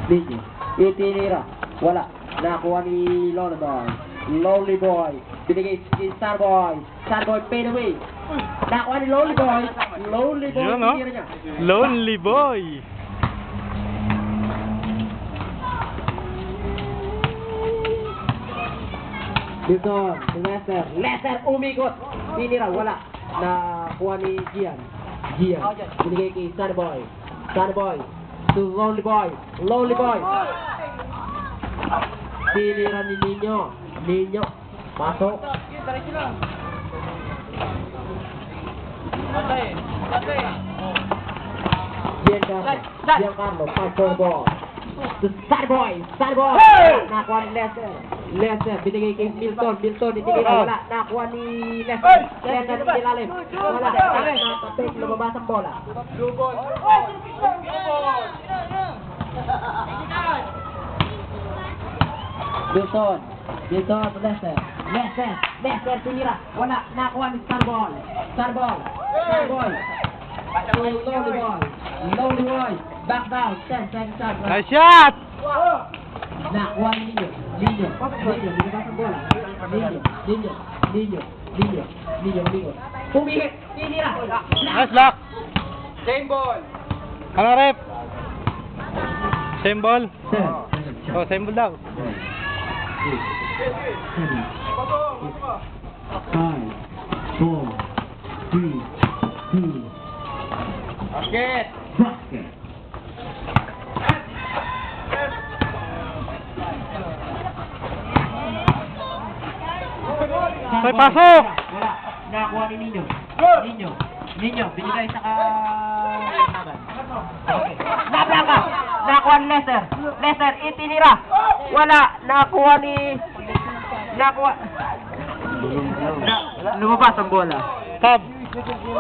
Ninyo. Itinira. Wala. Nakuha ni Lonely Boy. Lonely Boy. Binigay si Starboy. Starboy fade away. Nakuha ni Lonely Boy. Lonely Boy. Yun, no? Tinira niya. Lonely Boy. Wilson. Si Lester. Lester umikot. Tinira. Wala. Nakuha ni Gian. Gian. Binigay kay Starboy. Starboy. To Lonely Boy. Lonely Boy. Tinira ni Ninyo. Ninyo. Pasok. Giancarlo. Pass for the ball. To Starboy. Starboy. Nakuha ni Lester. Lester. Binigay kay Milton. Milton. Binigay kay wala. Nakuha ni Lester. Lester nilalim. Wala. Nakapik. Lumabas ang bola. Wilson. Wilson to Lester. Lester. Lester tinira. Wala. Nakuha ni Starboy. Starboy. Starboy. To Lonely Boy. Lonely Boy. Back down. 10 seconds out. Nice shot! Nakuha ni Ninyo. Ninyo. Ninyo. Lumabas ang bola. Ninyo. Ninyo. Ninyo. Ninyo. Ninyo. Ninyo. Pumihit. Tinira. Nice lock! Same ball. Ano rep? Same ball? Sir. Oh, same ball daw. 5, 4, 3, 2, Basket. basket. May pasok! Wala. Nakakuha ni Ninyo. Ninyo. Ninyo. Binigay sa laban. Okay. Nablangka. Nakakuha ni Lester. Lester, itinira. Wala. Nakakuha ni... Nakakuha... Lumabas ang bola. Tab!